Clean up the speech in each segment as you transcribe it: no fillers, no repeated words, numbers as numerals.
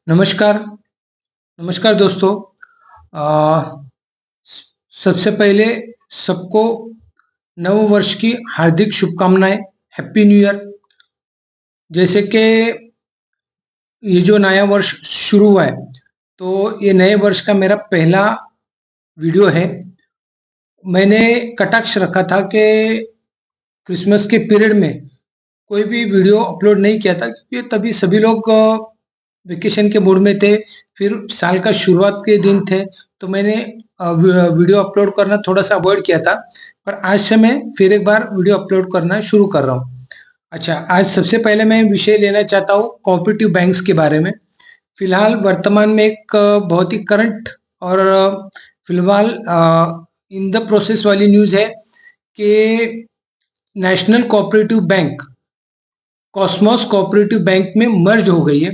नमस्कार, नमस्कार दोस्तों। अ, सबसे पहले सबको नव वर्ष की हार्दिक शुभकामनाएँ, हैप्पी न्यू ईयर। जैसे कि ये जो नया वर्ष शुरू हुआ है, तो ये नए वर्ष का मेरा पहला वीडियो है। मैंने कटाक्ष रखा था कि क्रिसमस के पीरियड में कोई भी वीडियो अपलोड नहीं किया था क्योंकि तभी सभी लोग वेकेशन के मूड में थे, फिर साल का शुरुआत के दिन थे, तो मैंने वीडियो अपलोड करना थोड़ा-सा अवॉइड किया था। पर आज से मैं फिर एक बार वीडियो अपलोड करना शुरू कर रहा हूँ। अच्छा, आज सबसे पहले मैं विषय लेना चाहता हूँ कोऑपरेटिव बैंक्स के बारे में। फिलहाल वर्तमान में एक बहुत ही करंट और फिलहाल इन द प्रोसेस वाली न्यूज़ है कि national cooperative bank, Cosmos Cooperative bank में मर्ज हो गई है।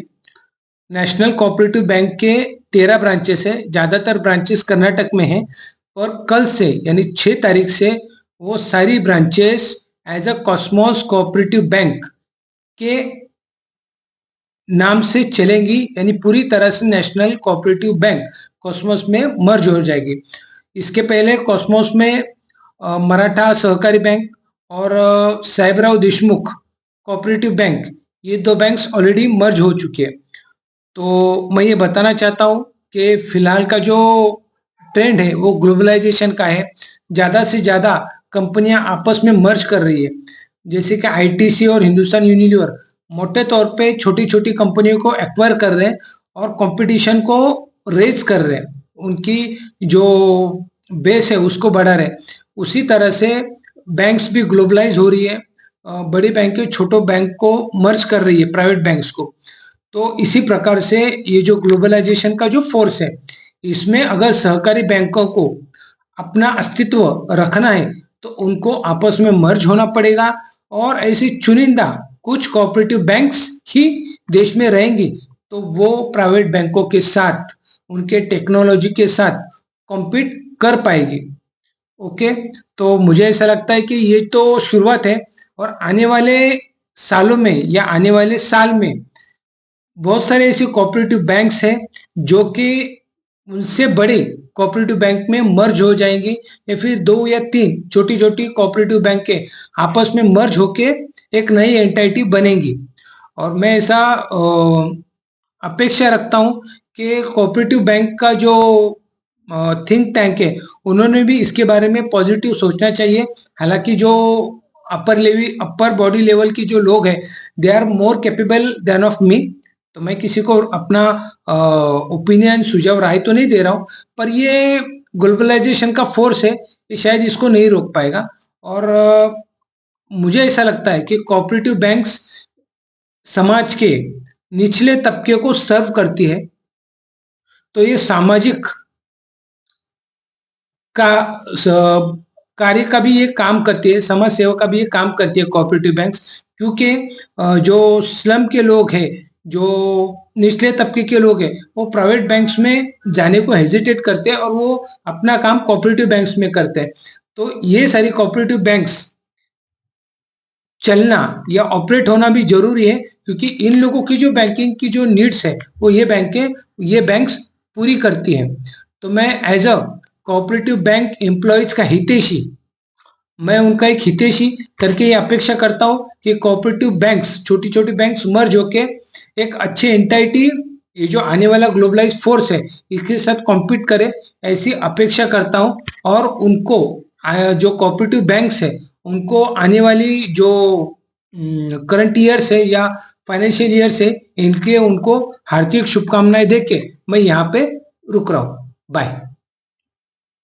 नेशनल कोऑपरेटिव बैंक के 13 ब्रांचेस है, ज़्यादातर ब्रांचेस कर्नाटक में हैं और कल से यानी 6 तारीख से वो सारी branches as a Cosmos Cooperative Bank के नाम से चलेंगी, यानी पूरी तरह से नेशनल कोऑपरेटिव बैंक कॉस्मोस में मर्ज हो जाएगी। इसके पहले कॉस्मोस में मराठा सहकारी बैंक और साहेबराव देशमुख कोऑपरेटिव बैंक, ये 2 बैंक्स ऑलरेडी मर्ज हो चुके हैं। तो मैं ये बताना चाहता हूँ कि फिलहाल का जो ट्रेंड है वो ग्लोबलाइजेशन का है। ज़्यादा से ज़्यादा कंपनियां आपस में मर्ज कर रही है, जैसे कि आईटीसी और हिंदुस्तान यूनिलीवर मोटे तौर पे छोटी-छोटी कंपनियों को एक्वायर कर रहे हैं और कंपटीशन को रेज कर रहे हैं। उनकी जो बेस है उसको बढ़ा रहे हैं। उसी तरह से बैंक्स भी ग्लोबलाइज हो रही है। बड़ी बैंकें छोटो बैंक को मर्ज कर रही है, प्राइवेट बैंक्स को। तो इसी प्रकार से ये जो ग्लोबलाइजेशन का जो फोर्स है, इसमें अगर सहकारी बैंकों को अपना अस्तित्व रखना है, तो उनको आपस में मर्ज होना पड़ेगा और ऐसी चुनिंदा कुछ कोऑपरेटिव बैंक्स ही देश में रहेंगी, तो वो प्राइवेट बैंकों के साथ, उनके टेक्नोलॉजी के साथ कॉम्पीट कर पाएगी। ओके, तो मुझे ऐसा लगता है कि ये तो शुरुआत है और आने वाले सालों में या आने वाले साल में बहुत सारे ऐसे कोऑपरेटिव बैंक्स हैं जो कि उनसे बड़े कोऑपरेटिव बैंक में मर्ज हो जाएंगी या फिर 2 या 3 छोटी-छोटी कोऑपरेटिव बैंक के आपस में मर्ज होके एक नई एंटिटी बनेंगी। और मैं ऐसा अपेक्षा रखता हूँ कि कोऑपरेटिव बैंक का जो थिंक टैंक है, उन्होंने भी इसके बारे में पॉजिटिव सोचना चाहिए। हालाँकि जो अपर बॉडी लेवल की जो लोग हैं, they are more capable than of me. तो मैं किसी को अपना ओपिनियन, सुझाव, राय तो नहीं दे रहा हूँ, पर ये ग्लोबलाइजेशन का फोर्स है, ये शायद इसको नहीं रोक पाएगा। और मुझे ऐसा लगता है कि कोऑपरेटिव बैंक्स समाज के निचले तबके को सर्व करती है, तो ये सामाजिक का कार्य का भी ये काम करती है, समाज सेवा का भी ये काम करती है कोऑपरेटिव बैंक्स। क्योंकि जो स्लम के लोग हैं, जो निचले तबके के लोग हैं, वो प्राइवेट बैंक्स में जाने को हेजिटेट करते हैं और वो अपना काम कोऑपरेटिव बैंक्स में करते हैं। तो ये सारी कोऑपरेटिव बैंक्स चलना या ऑपरेट होना भी ज़रूरी है, क्योंकि इन लोगों की जो बैंकिंग की जो नीड्स है, वो ये बैंक्स पूरी करती हैं। तो मैं as a cooperative bank employees का हितैषी, मैं उनका एक हितैषी करके ये अपेक्षा करता हूँ कि कोऑपरेटिव बैंक्स, छोटी-छोटी बैंक्स मर्ज होके एक अच्छी एंटिटी, ये जो आने वाला ग्लोबलाइज्ड फोर्स है, इसके साथ कॉम्पीट करे, ऐसी अपेक्षा करता हूँ। और उनको जो कोऑपरेटिव बैंक्स है, उनको आने वाली जो करंट ईयर्स है या फाइनेंशियल ईयर्स है, इनके उनको हार्दिक शुभकामनाएँ देके मैं यहाँ पे रुक रहा हूँ। बाय।